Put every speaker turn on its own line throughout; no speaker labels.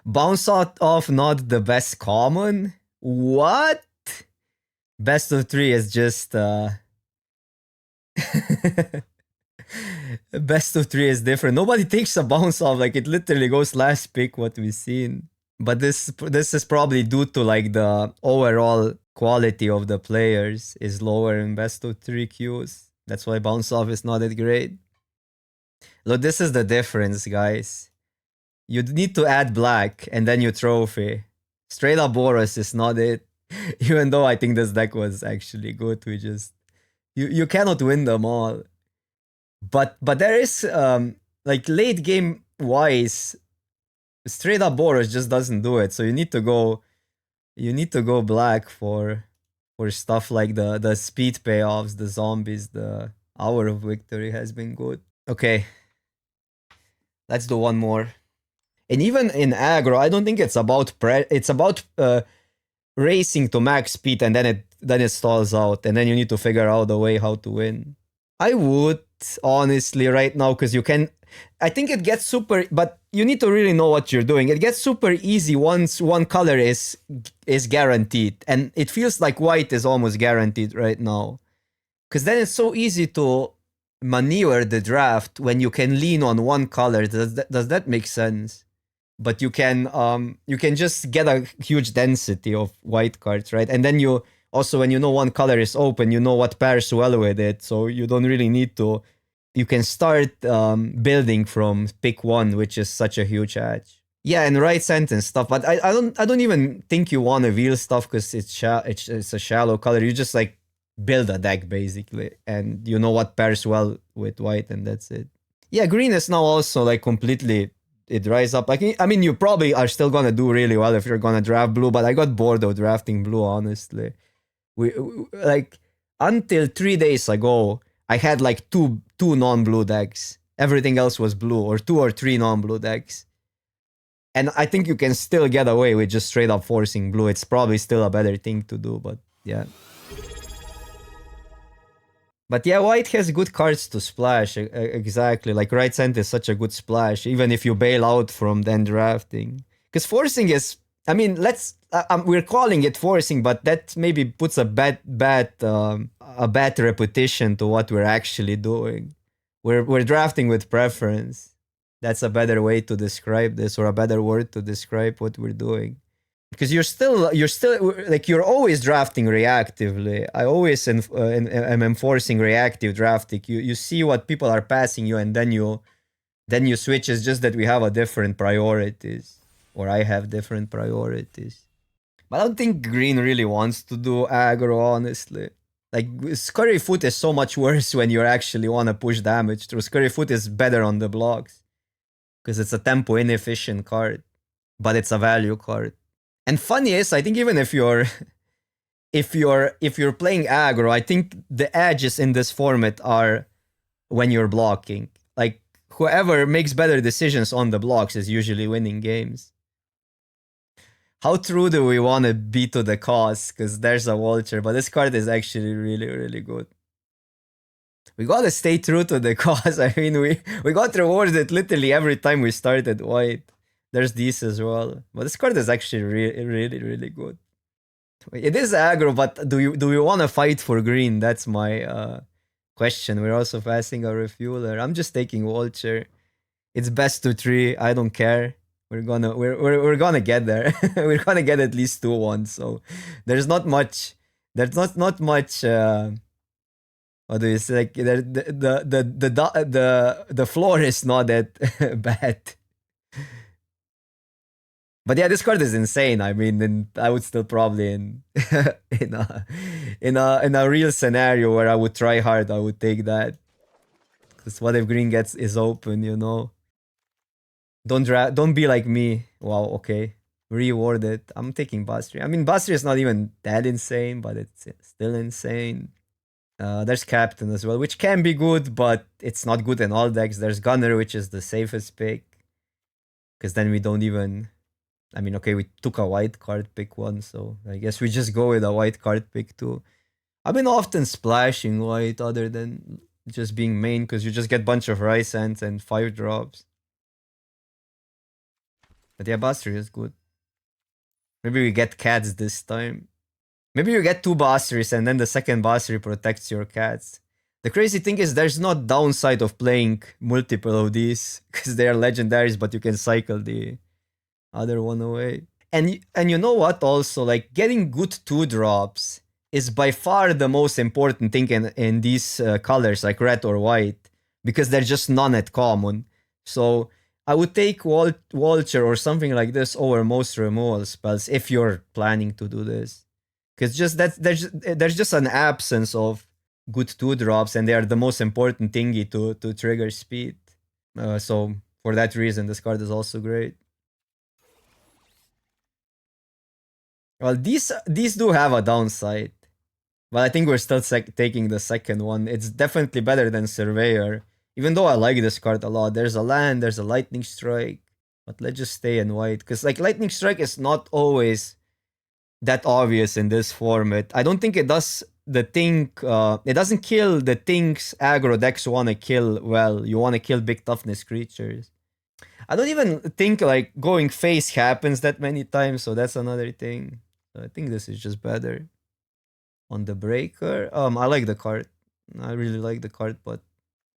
Bounce out off not the best common? What? Best of 3 is just best of 3 is different. Nobody takes a bounce off, like it literally goes last pick what we've seen. But this is probably due to like the overall quality of the players is lower in best of 3 queues. That's why bounce off is not that great. Look, this is the difference, guys. You need to add black and then you trophy. Straight up Boros is not it. Even though I think this deck was actually good, we just you cannot win them all. But there is like late game wise, straight up Boros just doesn't do it. So you need to go black for stuff like the speed payoffs, the zombies, the hour of victory has been good. Okay. Let's do one more. And even in aggro, I don't think it's about it's about racing to max speed and then it stalls out and then you need to figure out a way how to win. I would honestly right now because you can. I think it gets super, but you need to really know what you're doing. It gets super easy once one color is guaranteed, and it feels like white is almost guaranteed right now. Because then it's so easy to maneuver the draft when you can lean on one color. Does that make sense? But you can just get a huge density of white cards, right? And then you also, when you know one color is open, you know what pairs well with it, so you don't really need to. You can start building from pick one, which is such a huge edge. Yeah, and right sentence stuff, but I don't even think you want to reveal stuff because it's a shallow color. You just like build a deck basically, and you know what pairs well with white, and that's it. Yeah, green is now also like completely. It dries up. Like, I mean, you probably are still gonna do really well if you're gonna draft blue, but I got bored of drafting blue, honestly. We like until 3 days ago, I had like two non-blue decks. Everything else was blue, or 2 or 3 non-blue decks. And I think you can still get away with just straight up forcing blue. It's probably still a better thing to do, but yeah. But yeah, white has good cards to splash. Exactly. Like right center is such a good splash, even if you bail out from then drafting. Because forcing is, I mean, we're calling it forcing, but that maybe puts a bad repetition to what we're actually doing. We're drafting with preference. That's a better way to describe this, or a better word to describe what we're doing. Because you're still like you're always drafting reactively. I always am enforcing reactive drafting. You see what people are passing you, and then you switch. It's just that we have a different priorities, or I have different priorities. But I don't think green really wants to do aggro, honestly. Like Scurry Foot is so much worse when you actually want to push damage through. Scurry Foot is better on the blocks because it's a tempo inefficient card, but it's a value card. And funny is, I think even if you're playing aggro, I think the edges in this format are when you're blocking. Like whoever makes better decisions on the blocks is usually winning games. How true do we want to be to the cause? Because there's a vulture, but this card is actually really, really good. We gotta stay true to the cause. I mean, we got rewarded literally every time we started white. There's these as well. But this card is actually really, really, really good. It is aggro, but do we want to fight for green? That's my question. We're also passing a refueler. I'm just taking vulture. It's best of 3. I don't care. We're gonna get there. We're gonna get at least 2-1. So there's not much. There's not much. What do you say? Like the floor is not that bad. But yeah, this card is insane. I mean, I would still probably in in a real scenario where I would try hard, I would take that. Because what if green is open, you know? Don't be like me. Wow, okay. Rewarded. I'm taking Bastry. I mean, Bastry is not even that insane, but it's still insane. There's Captain as well, which can be good, but it's not good in all decks. There's Gunner, which is the safest pick. Because then we don't even... I mean, okay, we took a white card pick one, so I guess we just go with a white card pick two. I've been often splashing white other than just being main, because you just get a bunch of rice ants and 5 drops. But yeah, Bastard is good. Maybe we get cats this time. Maybe you get two Bastards and then the second Bastard protects your cats. The crazy thing is there's no downside of playing multiple of these because they are legendaries, but you can cycle the other one away. And you know what? Also, like getting good 2 drops is by far the most important thing in these colors, like red or white, because they're just non at common. So I would take Vulture or something like this over most removal spells if you're planning to do this, because just that there's just an absence of good 2 drops, and they are the most important thingy to trigger speed. So for that reason, this card is also great. Well, these do have a downside, but I think we're still taking the second one. It's definitely better than Surveyor, even though I like this card a lot. There's a land, there's a Lightning Strike, but let's just stay in white because like Lightning Strike is not always that obvious in this format. I don't think it does the thing. It doesn't kill the things aggro decks want to kill. Well, you want to kill big toughness creatures. I don't even think like going face happens that many times, so that's another thing. So I think this is just better. On the breaker, I like the card. I really like the card, but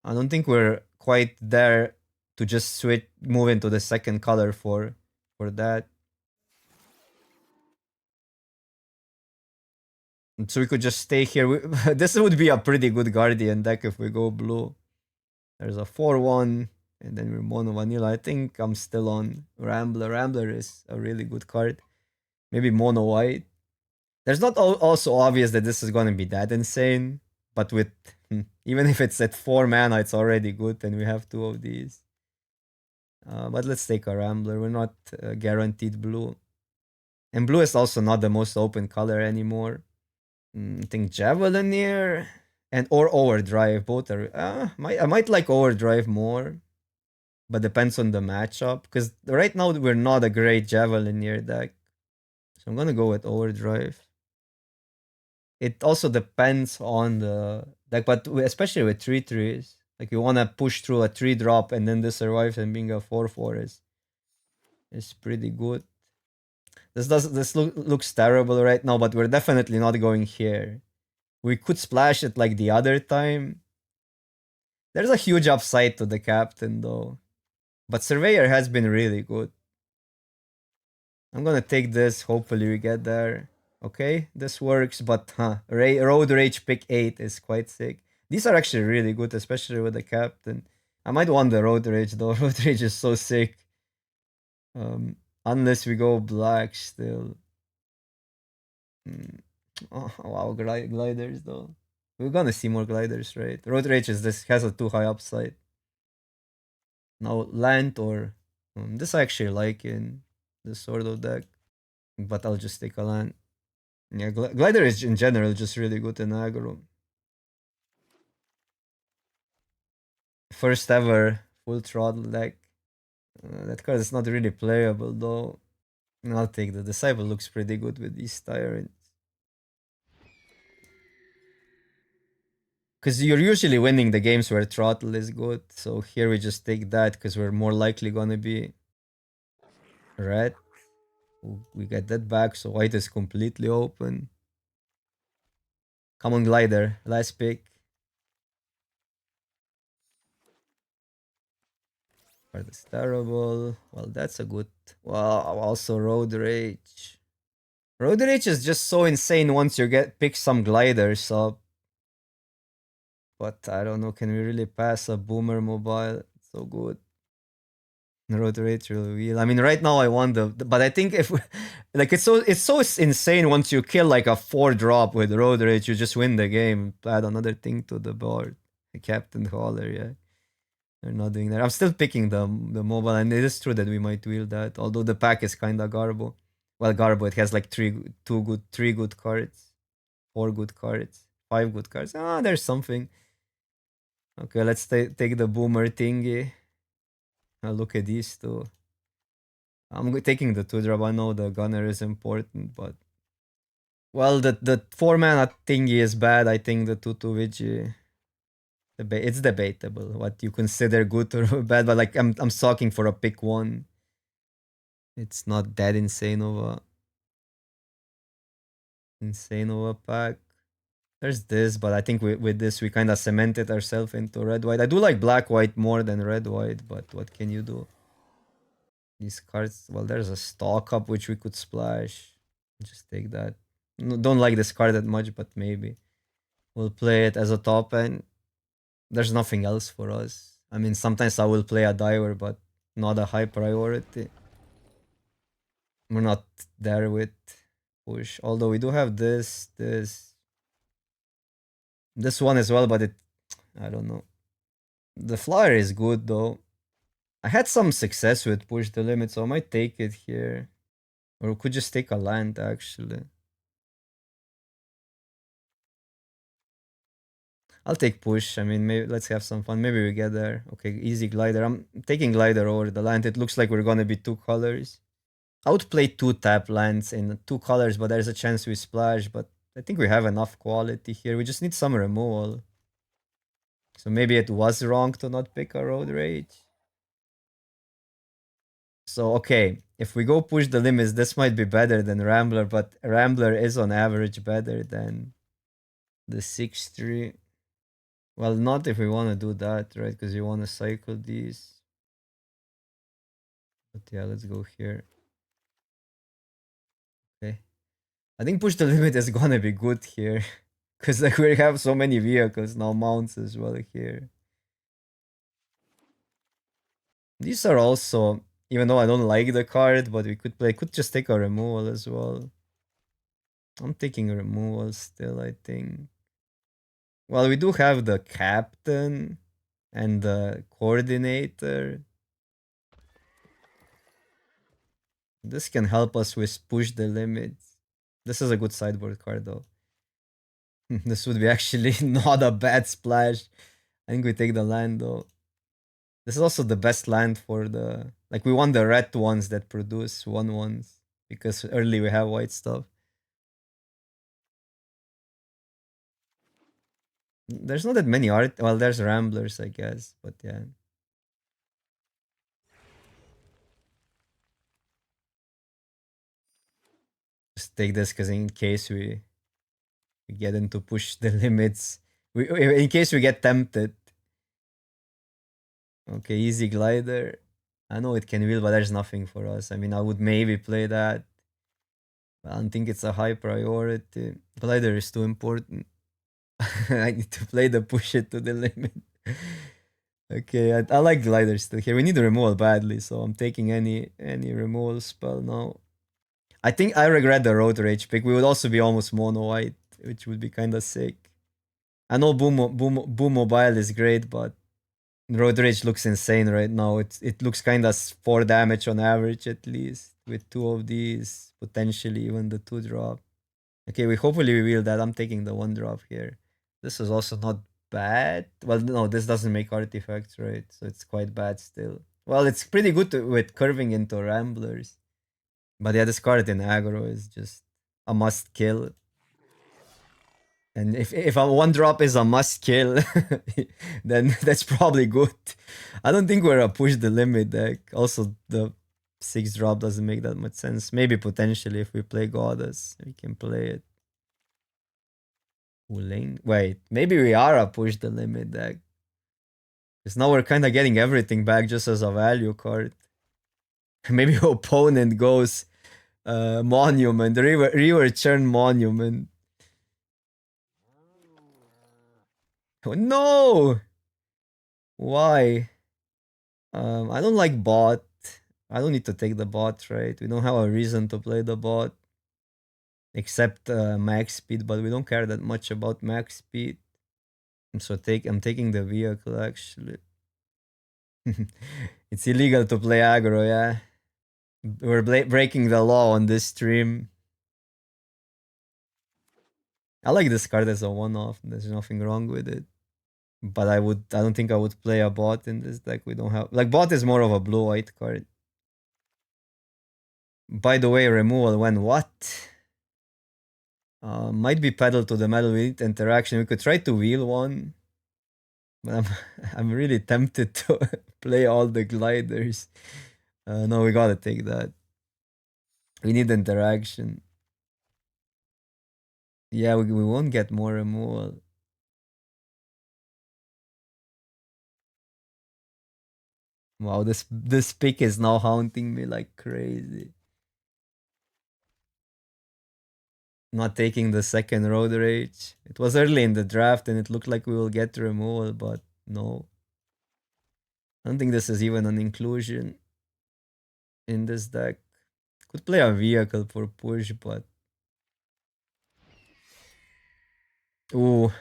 I don't think we're quite there to just move into the second color for that. So we could just stay here. This would be a pretty good Guardian deck if we go blue. There's a 4-1, and then we're mono vanilla. I think I'm still on Rambler. Rambler is a really good card. Maybe mono white. There's not also obvious that this is going to be that insane, but with even if it's at 4 mana, it's already good, and we have 2 of these. But let's take a Rambler. We're not guaranteed blue. And blue is also not the most open color anymore. I think Javelin here and or Overdrive. Both are. I might like Overdrive more, but depends on the matchup. Because right now we're not a great Javelin deck, so I'm gonna go with Overdrive. It also depends on the deck, but especially with 3/3s, like you wanna push through a 3-drop and then this survives and being a 4/4 is pretty good. This looks terrible right now, but we're definitely not going here. We could splash it like the other time. There's a huge upside to the captain though. But Surveyor has been really good. I'm gonna take this. Hopefully we get there. Okay, this works, but Road Rage pick 8 is quite sick. These are actually really good, especially with the captain. I might want the Road Rage though. Road Rage is so sick. Unless we go black still. Oh, wow, gliders though. We're gonna see more gliders, right? Road Rage has a too high upside. Now land or this I actually like in this sort of deck, but I'll just take a land. Yeah, glider is in general just really good in aggro. First ever full throttle deck. That card is not really playable though. I'll take the Disciple. Looks pretty good with these tyrants. Because you're usually winning the games where throttle is good. So here we just take that because we're more likely gonna be red. We get that back, so white is completely open. Come on, glider. Last pick. Card is terrible. Well, that's a good. Well, also Road Rage. Road Rage is just so insane once you pick some gliders up. But I don't know, can we really pass a Boomer Mobile? It's so good. Road Rage reveal. I mean, right now I want but I think if like it's so insane once you kill like a 4-drop with Road Rage, you just win the game. Add another thing to the board. Captain Holler, yeah. They're not doing that. I'm still picking the mobile, and it is true that we might wheel that. Although the pack is kind of garbo. Well, garbo. It has like 3 good cards, 4 good cards, 5 good cards. There's something. Okay, let's take the boomer thingy. Look at these two. I'm taking the 2-drop. I know the gunner is important, but well, the 4-mana thingy is bad. I think the 2/2 Vigi. It's debatable what you consider good or bad, but like I'm talking for a pick 1. It's not that insane of a pack. There's this, but I think with this we kind of cemented ourselves into red-white. I do like black-white more than red-white, but what can you do? These cards, well, there's a stock up which we could splash. Just take that. No, don't like this card that much, but maybe. We'll play it as a top end. There's nothing else for us. I mean, sometimes I will play a diver, but not a high priority. We're not there with push. Although we do have this one as well, but I don't know. The flyer is good though. I had some success with push the limit, so I might take it here. Or we could just take a land actually. I'll take push. I mean, maybe let's have some fun. Maybe we get there. Okay, easy glider. I'm taking glider over the land. It looks like we're gonna be 2 colors. I would play 2 tap lands in 2 colors, but there's a chance we splash. But I think we have enough quality here. We just need some removal. So maybe it was wrong to not pick a road rage. So okay, if we go push the limits, this might be better than Rambler, but Rambler is on average better than the 6-3. Well, not if we want to do that, right? Because you want to cycle these. But yeah, let's go here. Okay. I think push the limit is gonna be good here. Because like we have so many vehicles now, mounts as well here. These are also, even though I don't like the card, but we could play, could just take a removal as well. I'm taking a removal still, I think. Well, we do have the captain and the coordinator. This can help us with push the limits. This is a good sideboard card though. This would be actually not a bad splash. I think we take the land though. This is also the best land for the... Like we want the red ones that produce 1/1s. Because early we have white stuff. There's not that many art. Well, there's Ramblers, I guess. But yeah. Just take this because in case we get into push the limits. In case we get tempted. Okay, easy glider. I know it can wheel, but there's nothing for us. I mean, I would maybe play that. I don't think it's a high priority. Glider is too important. I need to play the push it to the limit. Okay, I like glider still here. We need a removal badly, so I'm taking any removal spell now. I think I regret the road rage pick. We would also be almost mono white, which would be kind of sick. I know boom mobile is great, but road rage looks insane right now. It looks kind of 4 damage on average at least with 2 of these, potentially even the 2-drop. Okay, we hopefully wheel that. I'm taking the 1-drop here. This is also not bad. Well, no, this doesn't make artifacts, right? So it's quite bad still. Well, it's pretty good with curving into Ramblers. But yeah, this card in aggro is just a must kill. And if a 1-drop is a must kill, then that's probably good. I don't think we're a push the limit deck. Also, the 6-drop doesn't make that much sense. Maybe potentially if we play Goddess, we can play it. Lane. Wait, maybe we are a push the limit deck. Because now we're kind of getting everything back just as a value card. Maybe opponent goes Monument, River Churn Monument. Oh, no! Why? I don't like bot. I don't need to take the bot, right? We don't have a reason to play the bot. Except max speed, but we don't care that much about max speed. So I'm taking the vehicle actually. It's illegal to play aggro, yeah. We're breaking the law on this stream. I like this card as a one-off. There's nothing wrong with it. But I don't think I would play a bot in this deck. We don't have... Like, bot is more of a blue-white card. By the way, removal when what? Might be pedal to the metal with interaction. We could try to wheel one. But I'm really tempted to play all the gliders. No, we gotta take that. We need interaction. Yeah, we won't get more removal. Wow, this pick is now haunting me like crazy. Not taking the second road rage. It was early in the draft and it looked like we will get removal, but no. I don't think this is even an inclusion in this deck. Could play a vehicle for push, but ooh,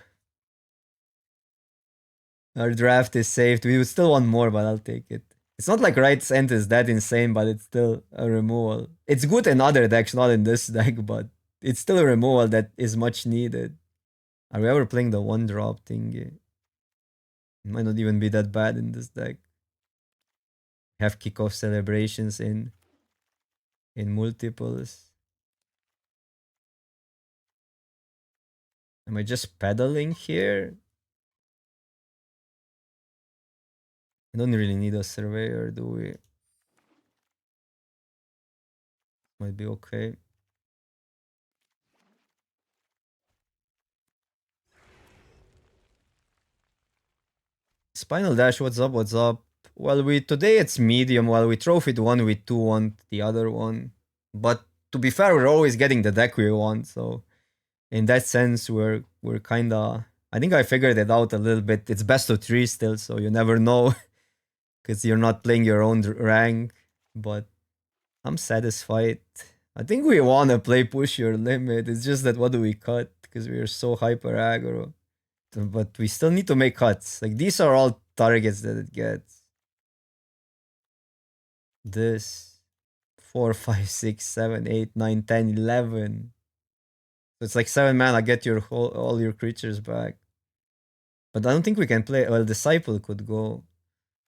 our draft is saved. We would still want more, but I'll take it. It's not like Right's End is that insane, but it's still a removal. It's good in other decks, not in this deck, but it's still a removal that is much needed. Are we ever playing the one drop thingy? It might not even be that bad in this deck. Have kickoff celebrations in multiples. Am I just pedaling here? I don't really need a surveyor, do we? Might be okay. Spinal Dash, what's up? What's up? Well, today it's medium. While we trophied one, we 2-1 the other one. But to be fair, we're always getting the deck we want. So in that sense, we're kinda. I think I figured it out a little bit. It's best of three still, so you never know, because you're not playing your own rank. But I'm satisfied. I think we wanna play push your limit. It's just that what do we cut? Because we're so hyper aggro. But we still need to make cuts. Like these are all targets that it gets. This 4, 5, 6, 7, 8, 9, 10, 11. So it's like 7 mana, get your all your creatures back. But I don't think we can play. Well, Disciple could go.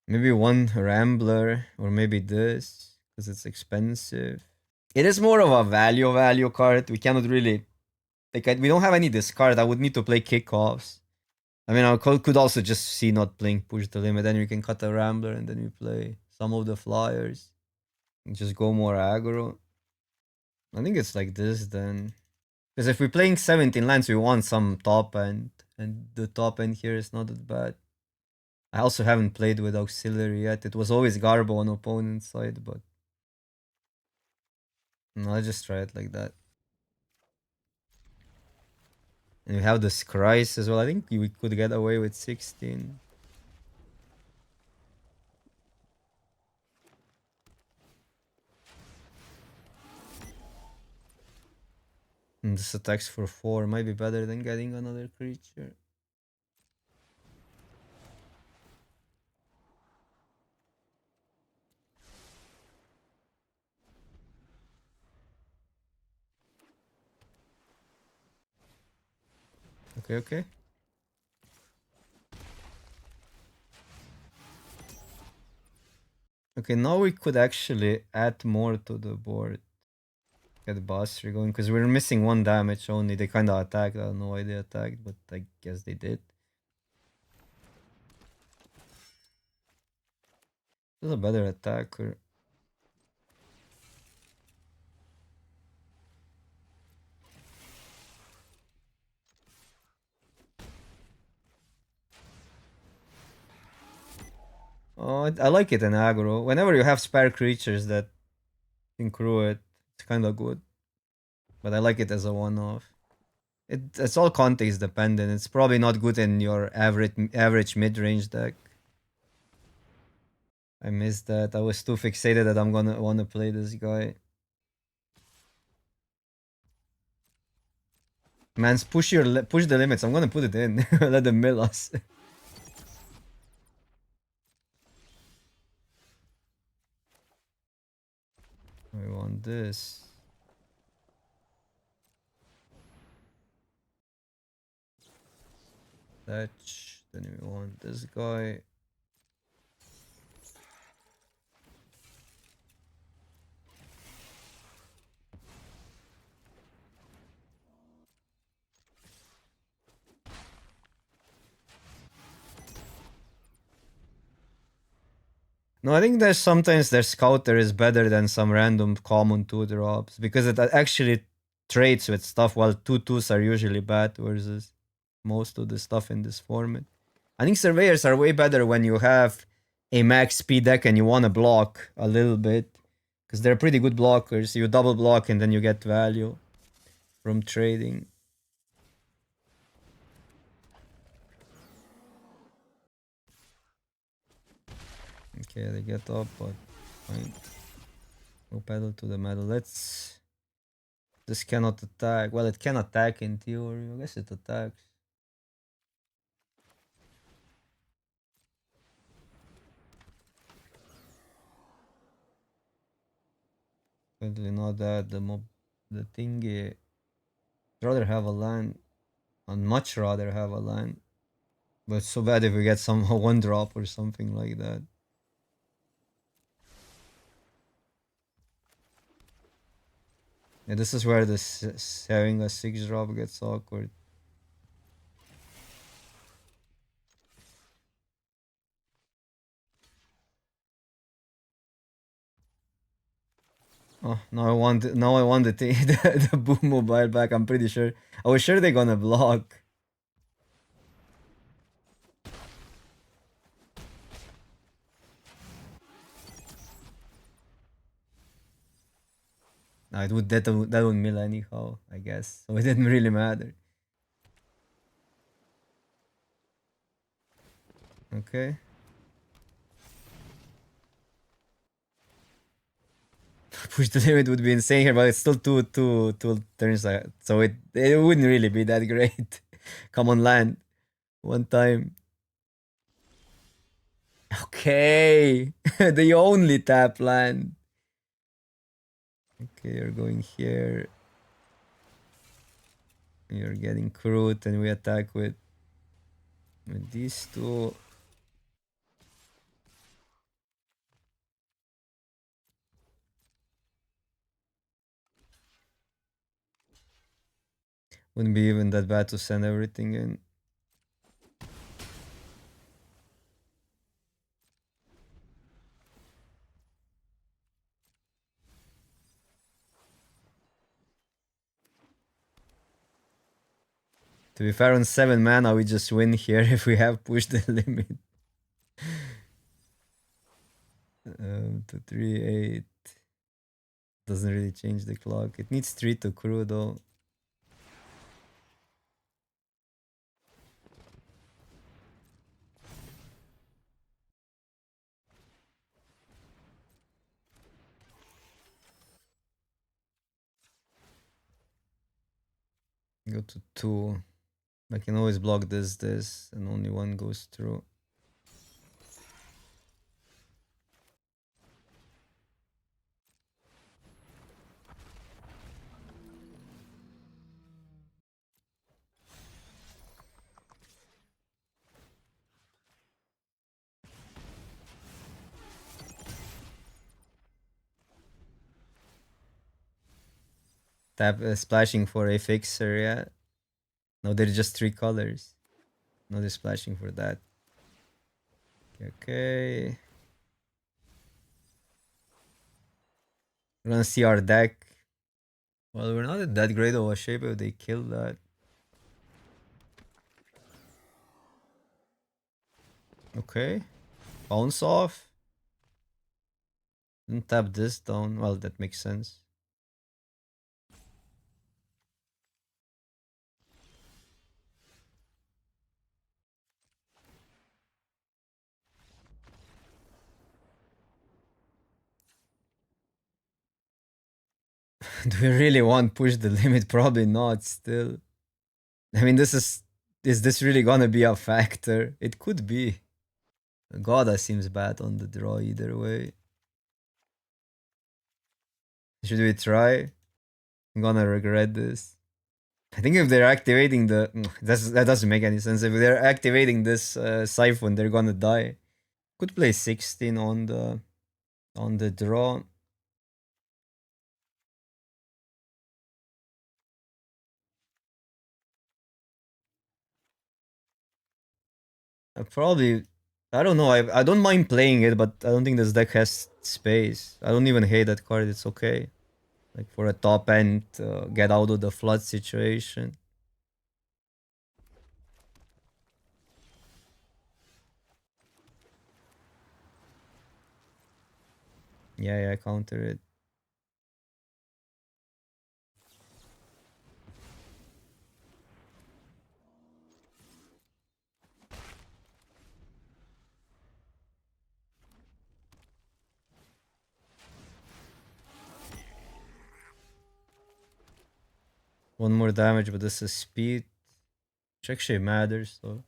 Maybe one Rambler, or maybe this, because it's expensive. It is more of a value card. We cannot really. Like, we don't have any discard. I would need to play kickoffs. I mean, I could also just see not playing push the limit. Then you can cut a Rambler and then we play some of the flyers. And just go more aggro. I think it's like this then. Because if we're playing 17 lands, we want some top end. And the top end here is not that bad. I also haven't played with auxiliary yet. It was always Garbo on opponent's side, but no, I'll just try it like that. And we have the Scry's as well. I think we could get away with 16. And this attacks for 4 might be better than getting another creature. Okay, okay. Okay, now we could actually add more to the board. Get Bastry going, because we're missing 1 damage only. They kind of attacked. I don't know why they attacked, but I guess they did. This is a better attacker. Oh, I like it in aggro. Whenever you have spare creatures that can crew it, it's kind of good. But I like it as a one-off. It's all context dependent. It's probably not good in your average mid-range deck. I missed that. I was too fixated that I'm gonna wanna play this guy. Man's push the limits. I'm gonna put it in. Let them mill us. I want this. Thatch. Then we want this guy. No, I think there's sometimes their scouter is better than some random common 2 drops because it actually trades with stuff, while 2/2s are usually bad versus most of the stuff in this format. I think surveyors are way better when you have a max speed deck and you want to block a little bit because they're pretty good blockers. You double block and then you get value from trading. Okay, they get up, but fine. Go pedal to the metal. Let's. This cannot attack. Well, it can attack in theory. I guess it attacks. Definitely not that. The thingy. Rather have a land. I'd much rather have a land. But it's so bad if we get some 1 drop or something like that. Yeah, this is where this having a 6 drop gets awkward. Oh, now I want the boom mobile back. I'm pretty sure. I was sure they're gonna block. No, that would mill anyhow, I guess. So it didn't really matter. Okay. Push the limit would be insane here, but it's still two turns, so it wouldn't really be that great. Come on, land. One time. Okay. The only tap land. Okay, you're going here. You're getting crude, and we attack with these two. Wouldn't be even that bad to send everything in. To be fair, on 7 mana, we just win here if we have pushed the limit. 2, 3, 8. Doesn't really change the clock. It needs 3 to crew though. Go to 2. I can always block this, and only one goes through. Tap splashing for a fixer, yeah. No, they're just 3 colors. No, they're splashing for that. Okay. We're gonna see our deck. Well, we're not in that great of a shape if they kill that. Okay. Bounce off. Didn't tap this down. Well, that makes sense. Do we really want push the limit? Probably not still. I mean, is this really gonna be a factor? It could be. Goda seems bad on the draw either way. Should we try? I'm gonna regret this. I think if they're activating that doesn't make any sense. If they're activating this siphon, they're gonna die. Could play 16 on the draw. Probably I don't know. I don't mind playing it, but I don't think this deck has space. I don't even hate that card. It's okay. Like for a top end, get out of the flood situation. Yeah, counter it. One more damage, but this is speed, which actually matters, so.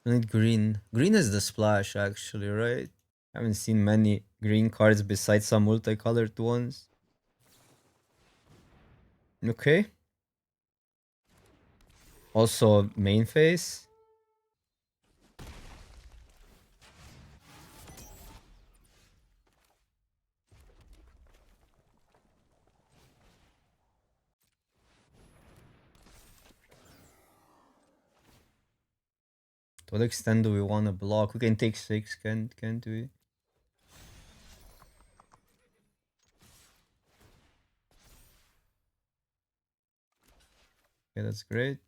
I need green. Green is the splash, actually, right? I haven't seen many green cards besides some multicolored ones. Okay. Also, main phase. To what extent do we want to block? We can take 6, can't we? Okay, that's great.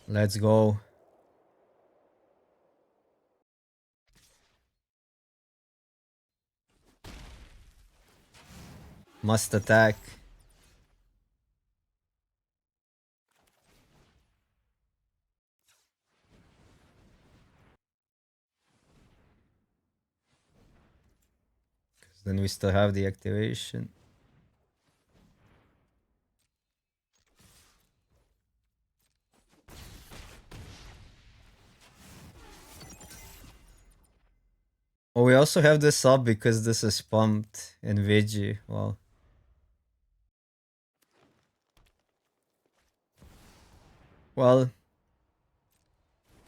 Let's go. Must attack. Then we still have the activation. Oh, we also have this up because this is pumped in Vigi. Wow. Well,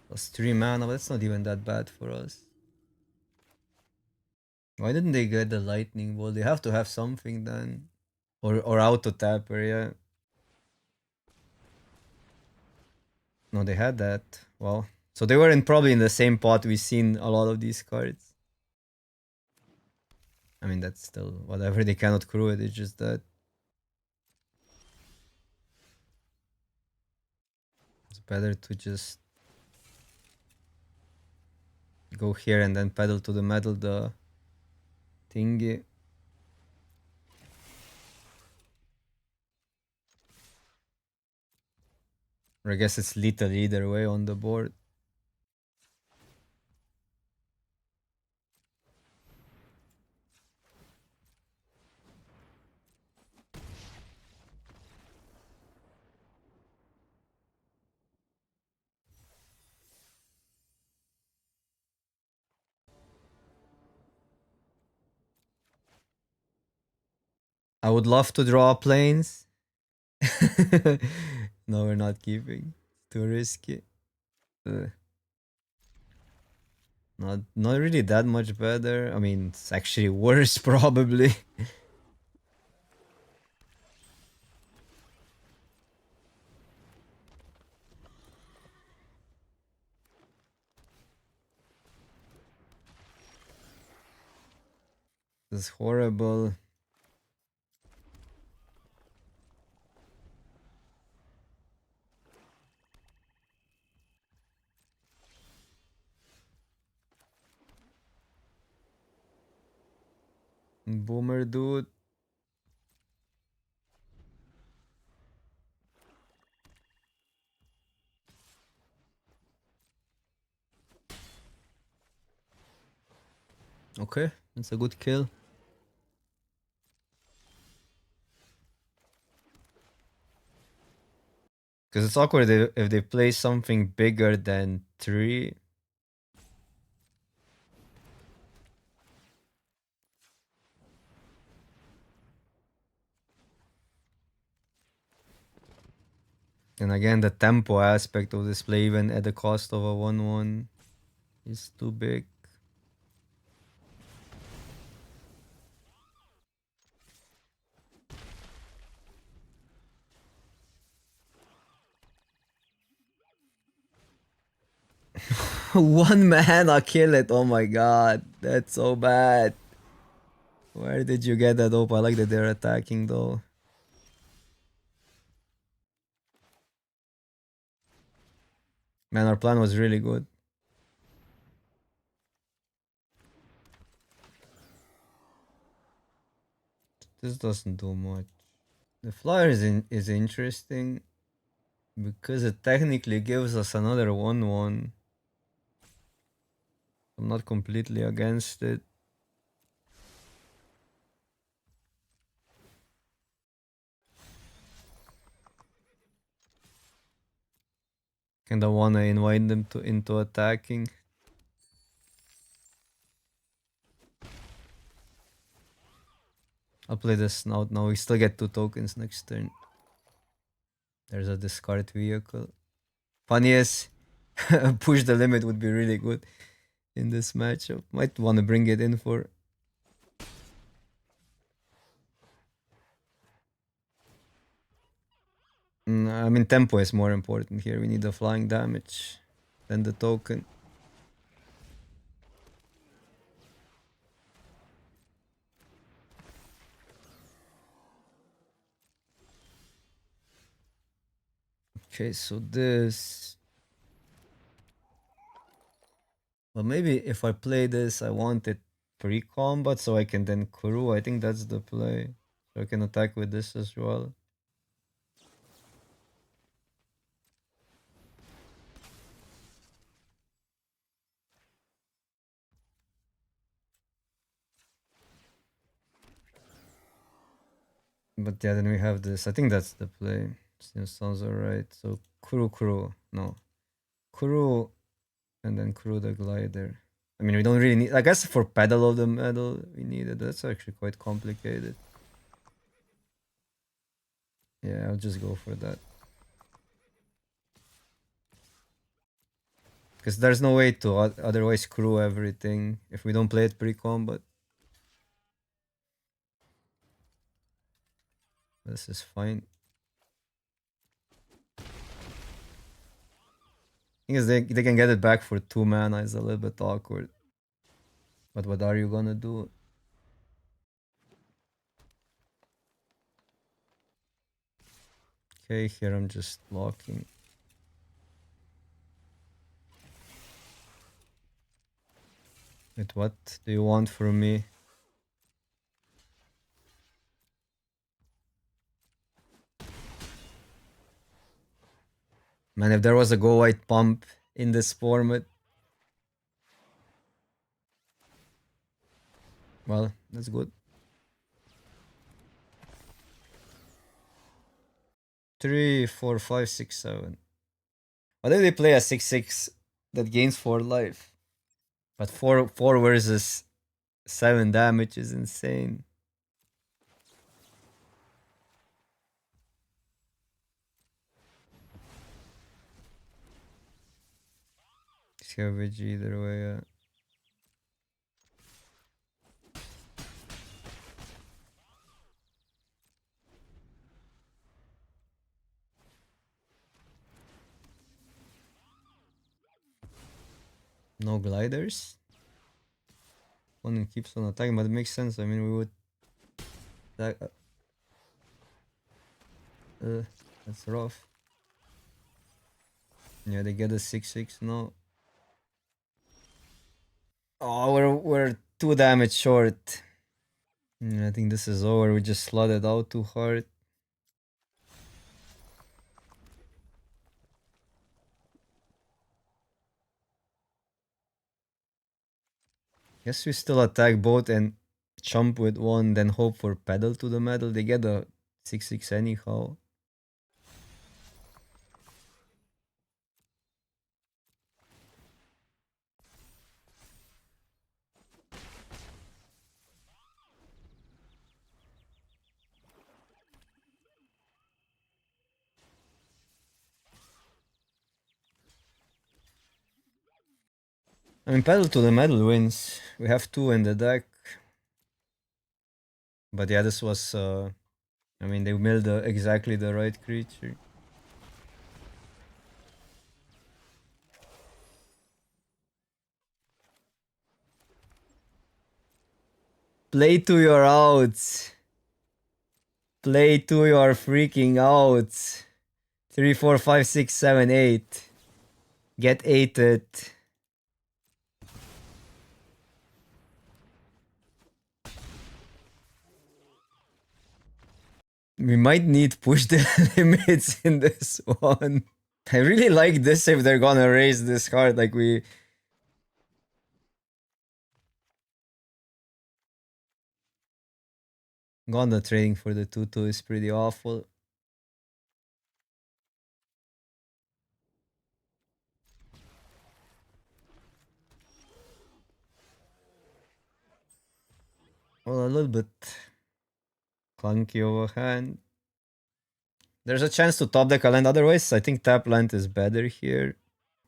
plus 3 mana, but that's not even that bad for us. Why didn't they get the lightning ball? They have to have something then. Or auto tapper, yeah. No, they had that. Well, so they were probably in the same pot we've seen a lot of these cards. I mean, that's still whatever. They cannot crew it. It's just that it's better to just go here and then pedal to the metal the thingy. Or I guess it's lethal either way on the board. I would love to draw planes. No, we're not keeping. Too risky. Uh, not really that much better. I mean, it's actually worse probably. This is horrible. Boomer dude. Okay, that's a good kill. Because it's awkward if they play something bigger than 3. And again, the tempo aspect of this play, even at the cost of a 1-1, is too big. One mana kill it. Oh my god. That's so bad. Where did you get that up? I like that they're attacking though. Man, our plan was really good. This doesn't do much. The flyer is interesting because it technically gives us another 1-1. I'm not completely against it. Kinda wanna invite them into attacking. I'll play this now. Now we still get 2 tokens next turn. There's a discard vehicle. Funniest, push the limit would be really good in this matchup. Might want to bring it in for. I mean, tempo is more important here. We need the flying damage than the token. Okay, so this. Well, maybe if I play this, I want it pre-combat so I can then crew. I think that's the play. So I can attack with this as well. But yeah, then we have this. I think that's the play. Sounds alright. So crew. No. Crew and then crew the glider. I mean, we don't really need. I guess for pedal of the metal, we need it. That's actually quite complicated. Yeah, I'll just go for that. Because there's no way to otherwise crew everything if we don't play it pre-combat. This is fine. Thing is, they can get it back for 2 mana. It's a little bit awkward. But what are you gonna do? Okay, here I'm just blocking. Wait, what do you want from me? Man, if there was a go white pump in this format. Well, that's good. 3, 4, 5, 6, 7. What if they play a 6/6 that gains 4 life? But 4 versus 7 damage is insane. Savage either way, yeah. No gliders. One keeps on attacking, but it makes sense. I mean, we would. That's rough. Yeah, they get a 6/6 now. Oh, we're 2 damage short. I think this is over. We just slotted out too hard. Guess we still attack both and chump with 1, then hope for pedal to the metal. They get a 6/6 anyhow. I mean, pedal to the metal wins. We have 2 in the deck. But yeah, this was... I mean, they milled exactly the right creature. Play to your outs. Play to your freaking outs. 3, 4, 5, 6, 7, 8. Get 8'd. We might need push the limits in this one. I really like this if they're gonna raise this card. Like we... Gonna trading for the 2-2 is pretty awful. Well, a little bit clunky overhand. There's a chance to top deck a land. Otherwise, I think tap land is better here.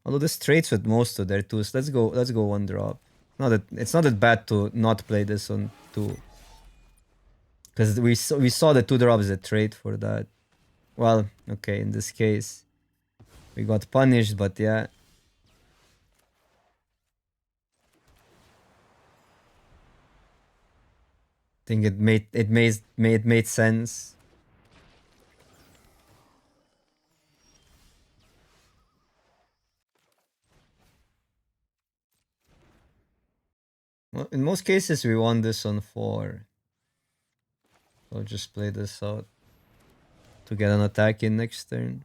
Although this trades with most of their twos. Let's go one drop. It's not that bad to not play this on 2. Because we saw the 2 drops that trade for that. Well, okay, in this case. We got punished, but yeah. I think it made sense. Well, in most cases we won this on 4. So I'll just play this out to get an attack in next turn.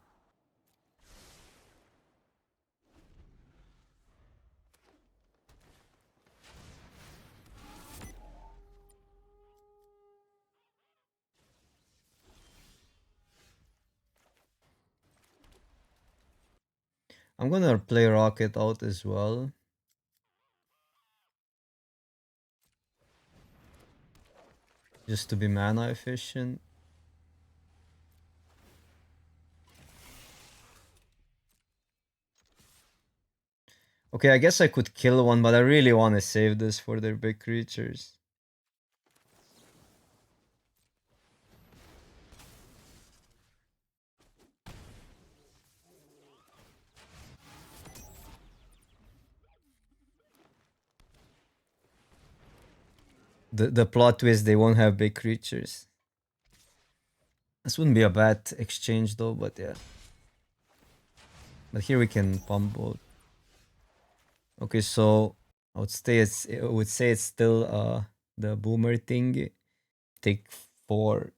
I'm gonna play Rocket out as well. Just to be mana efficient. Okay, I guess I could kill one, but I really want to save this for their big creatures. The plot twist, they won't have big creatures. This wouldn't be a bad exchange though, but yeah. But here we can pump both. Okay, so I would say it's still the boomer thing. Take 4.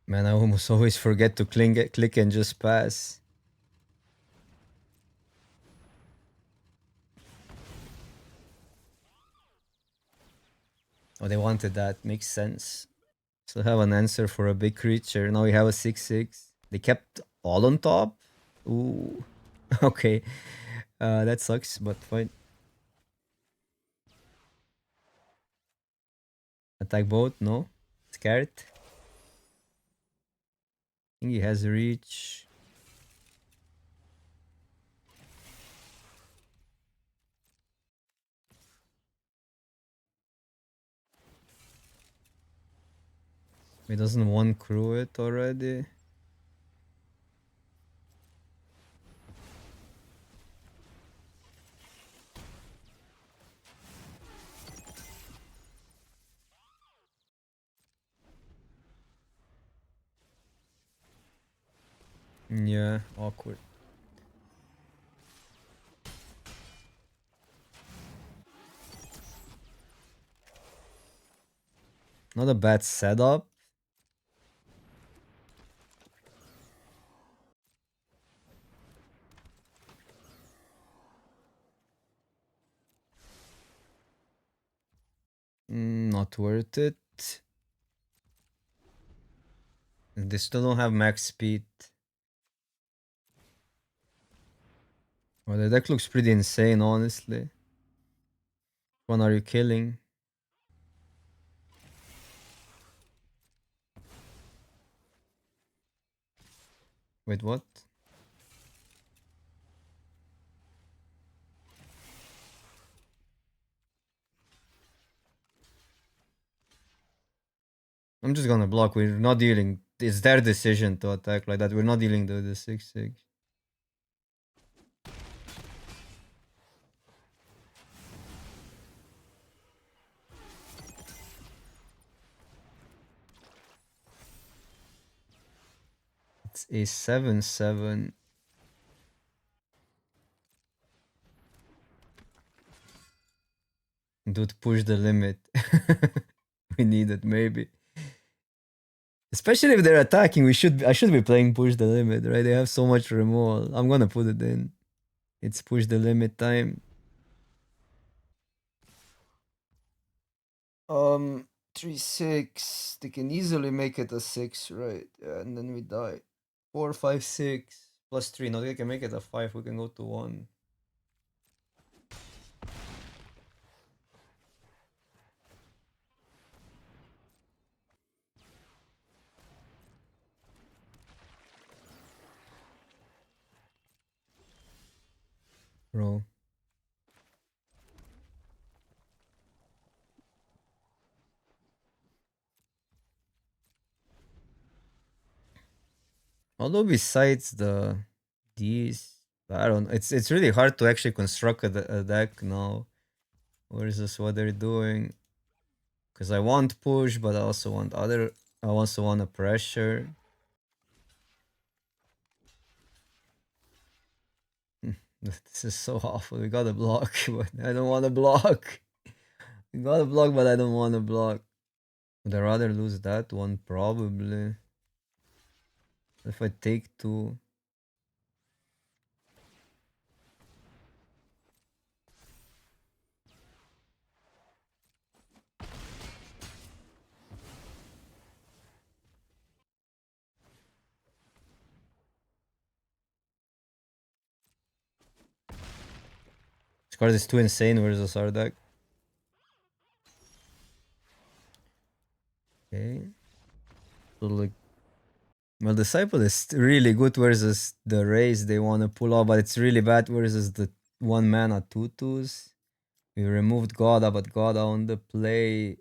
Man, I almost always forget to click and just pass. Oh, they wanted that. Makes sense. So have an answer for a big creature. Now we have a 6/6. They kept all on top. Ooh. Okay. That sucks, but fine. Attack both? No. Scared. I think he has reach. He doesn't want crew it already. Yeah, awkward. Not a bad setup. Not worth it. They still don't have max speed. Well, the deck looks pretty insane, honestly. One are you killing? Wait, what? I'm just gonna block. We're not dealing. It's their decision to attack like that. We're not dealing with the 6/6. It's a 7/7. Dude, push the limit. We need it, maybe. Especially if they're attacking, I should be playing push the limit, right? They have so much removal. I'm gonna put it in. It's push the limit time. 3/6. They can easily make it a 6, right? Yeah, and then we die. 4/5/6 +3. No, they can make it a 5. We can go to 1. Bro. Although besides these, I don't. It's really hard to actually construct a deck now. Versus what they're doing. Because I want push, but I also want other. I also want a pressure. This is so awful. We got a block, but I don't want to block. We got a block, but I don't want to block. Would I rather lose that one? Probably. If I take 2. This card is too insane versus our deck. Okay. So like, well, Disciple is really good versus the race they want to pull off, but it's really bad versus the 1 mana 2/2s. We removed Goda, but Goda on the play,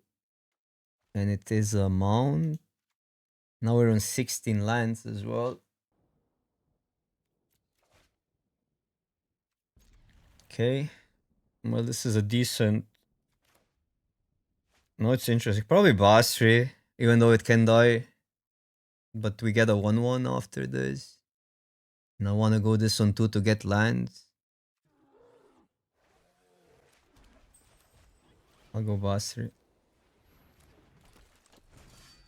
and it is a mount. Now we're on 16 lands as well. Okay. Well, this is a decent. No, it's interesting. Probably BO3, even though it can die. But we get a 1/1 after this. And I want to go this on 2 to get lands. I'll go BO3.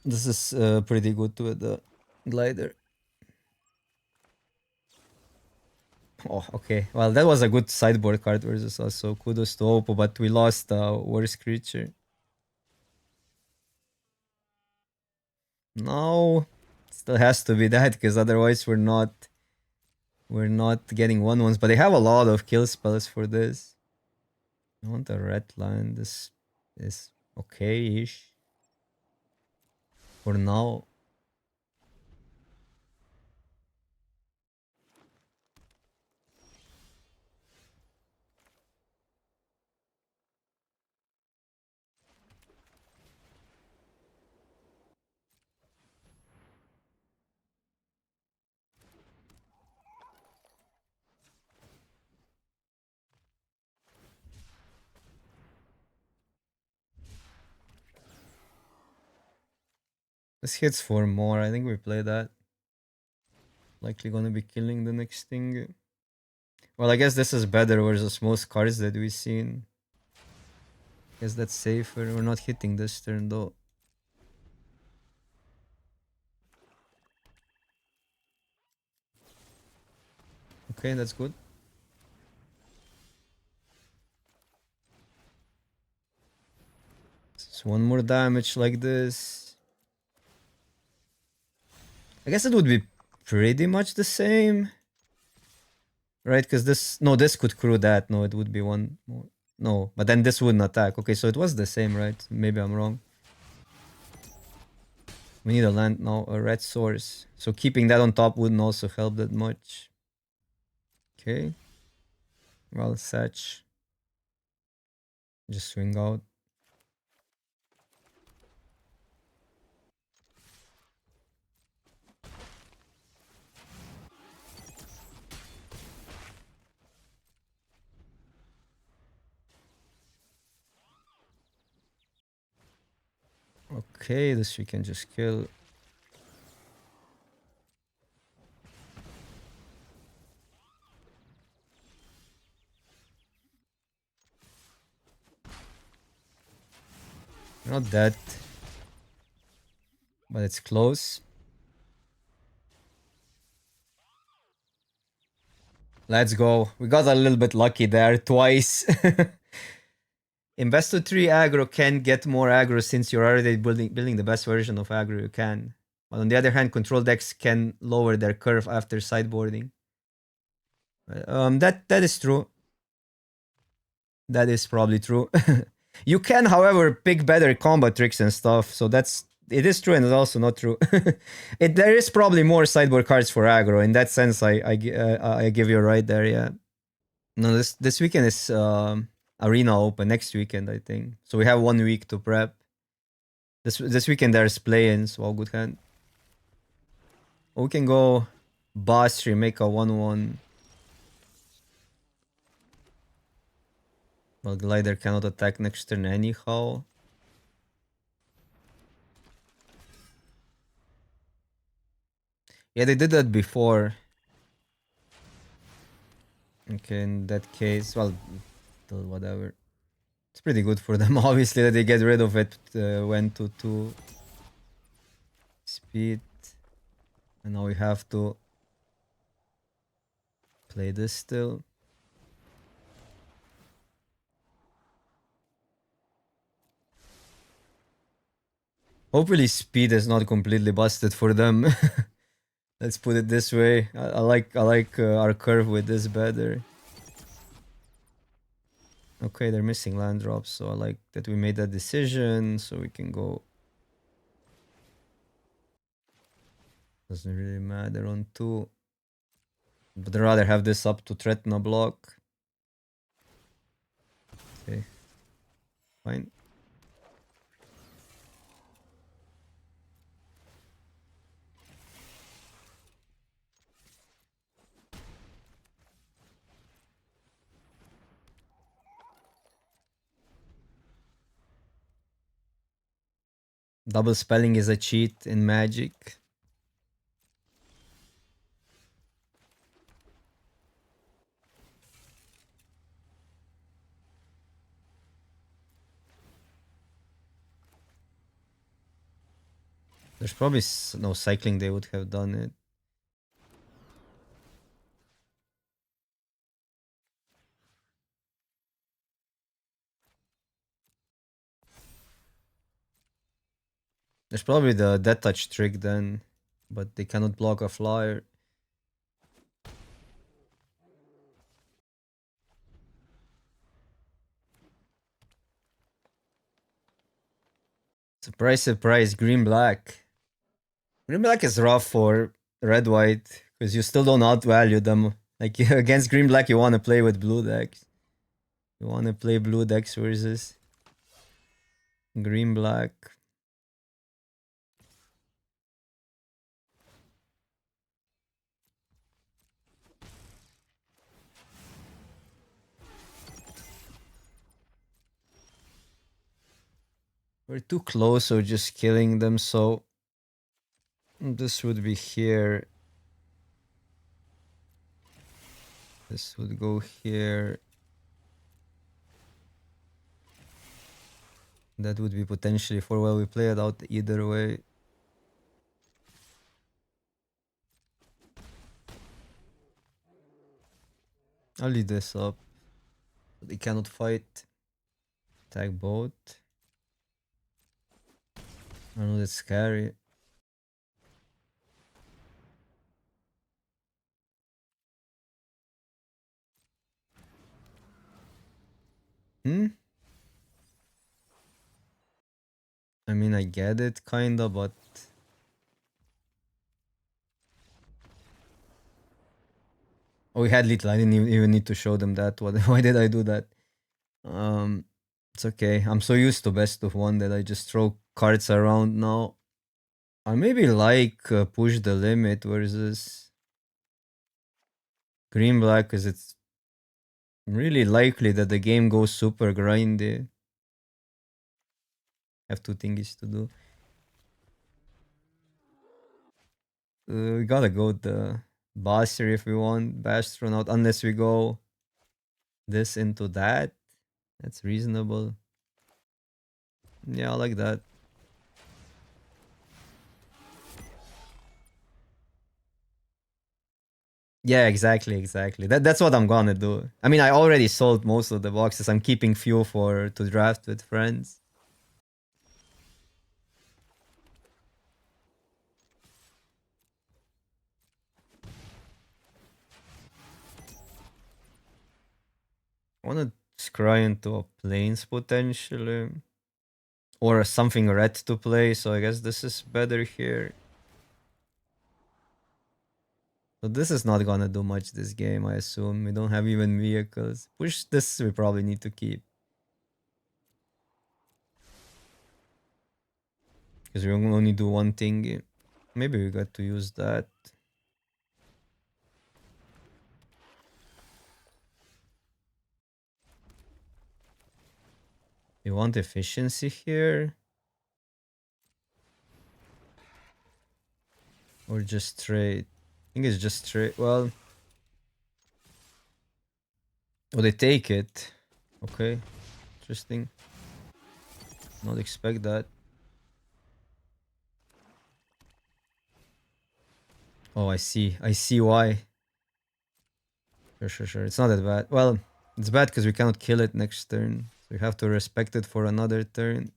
This is pretty good with the glider. Oh, okay. Well, that was a good sideboard card versus us, so kudos to Oppo, but we lost worst creature. No, still has to be that, because otherwise we're not getting 1/1s, but they have a lot of kill spells for this. I want a red line. This is okay-ish for now. This hits for more. I think we play that. Likely gonna be killing the next thing. Well, I guess this is better versus most cards that we've seen. Guess that's safer. We're not hitting this turn though. Okay, that's good. It's one more damage like this. I guess it would be pretty much the same. Right, because this could crew that. No, it would be one more. No, but then this wouldn't attack. Okay, so it was the same, right? Maybe I'm wrong. We need a land now, a red source. So keeping that on top wouldn't also help that much. Okay. Well, Satch. Just swing out. Okay, this we can just kill. Not that. But it's close. Let's go. We got a little bit lucky there twice. In best of 3 aggro can get more aggro since you're already building the best version of aggro you can. But on the other hand, control decks can lower their curve after sideboarding. That is true. That is probably true. You can, however, pick better combat tricks and stuff. So it is true and it's also not true. There is probably more sideboard cards for aggro. In that sense, I give you a right there. Yeah. No, this weekend is Arena Open. Next weekend, I think. So we have 1 week to prep. This weekend there's play-ins. Well, good hand. We can go Bastri, make a 1/1. Well, Glider cannot attack next turn anyhow. Yeah, they did that before. Okay, in that case, well, whatever. It's pretty good for them, obviously, that they get rid of it. Went to 2 speed. And now we have to play this still. Hopefully speed is not completely busted for them. Let's put it this way. I like our curve with this better. Okay, they're missing land drops, so I like that we made that decision, so we can go. Doesn't really matter on 2. But I'd rather have this up to threaten a block. Okay. Fine. Double spelling is a cheat in Magic. There's probably no cycling they would have done it. There's probably the death touch trick then, but they cannot block a flyer. Surprise, surprise, green black. Green black is rough for red white because you still don't outvalue them. Like against green black, you want to play with blue decks. You want to play blue decks versus green black. We're too close, so just killing them. So this would be here. This would go here. That would be potentially for well, we play it out either way. I'll lead this up. They cannot fight. Attack both. I know that's scary. I mean, I get it, kinda, but... Oh, we had little. I didn't even need to show them that. Why did I do that? Um, it's okay. I'm so used to best of one that I just throw cards around now. I maybe like push the limit versus green black because it's really likely that the game goes super grindy. Have two things to do. We gotta go the Basri if we want Bastronaut, unless we go this into that. That's reasonable. Yeah, I like that. Yeah, exactly. That's what I'm gonna do. I mean, I already sold most of the boxes. I'm keeping few for to draft with friends. I wanna scry into a plains potentially. Or something red to play, so I guess this is better here. So this is not gonna do much this game, I assume. We don't have even vehicles. Push this we probably need to keep. Because we only do one thing. Maybe we got to use that. You want efficiency here? Or just trade? I think it's just trade. Well... Oh, they take it. Okay. Interesting. Not expect that. Oh, I see. I see why. Sure. It's not that bad. Well, it's bad because we cannot kill it next turn. So we have to respect it for another turn.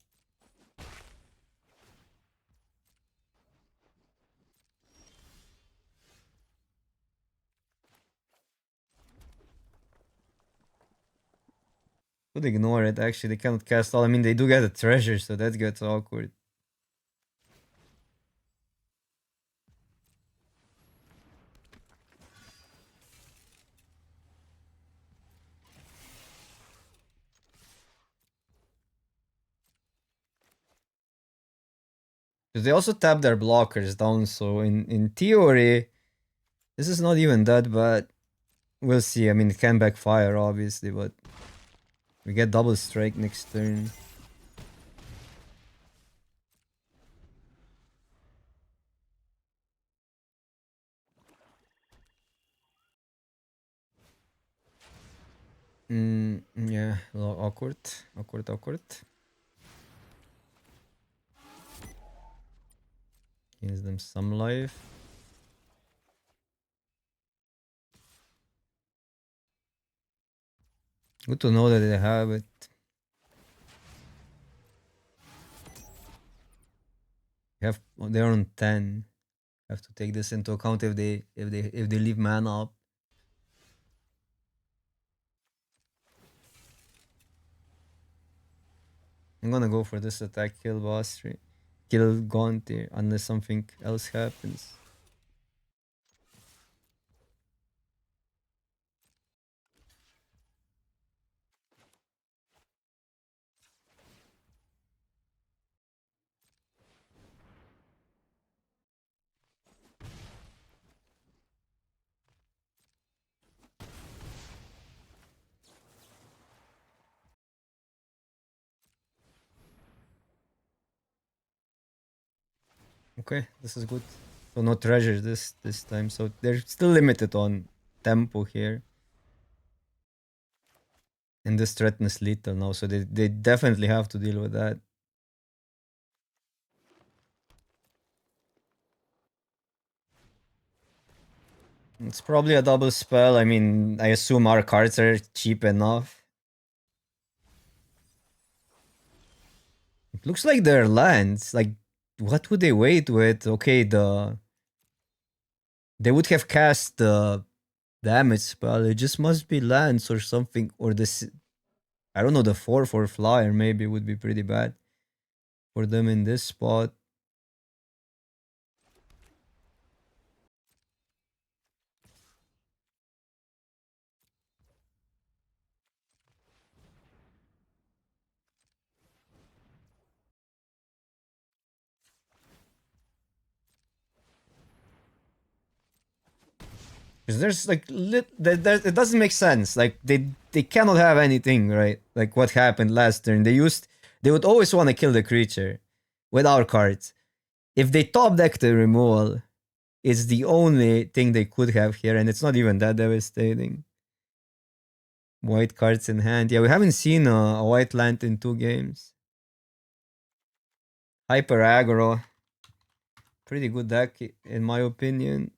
Could ignore it, actually. They cannot cast all. I mean, they do get a treasure, so that gets awkward. Because they also tap their blockers down, so in theory, this is not even that bad. We'll see. I mean, it can backfire, obviously, but we get double strike next turn. Yeah, a little awkward. Awkward. Gives them some life. Good to know that they have it. They're on 10. Have to take this into account if they leave mana up. I'm gonna go for this attack, kill boss, kill Gaunt here, unless something else happens. Okay, this is good. So no treasure this time. So they're still limited on tempo here. And this threatens lethal now, so they definitely have to deal with that. It's probably a double spell. I mean, I assume our cards are cheap enough. It looks like they're lands. Like, what would they wait with? Okay, they would have cast the damage spell. It just must be lands or something, or this. I don't know, the 4/4 flyer maybe would be pretty bad for them in this spot. Because there's like it doesn't make sense. Like they cannot have anything, right? Like what happened last turn. They would always want to kill the creature with our cards. If they top deck the removal, it's the only thing they could have here, and it's not even that devastating. White cards in hand. Yeah, we haven't seen a white land in 2 games. Hyper aggro. Pretty good deck in my opinion.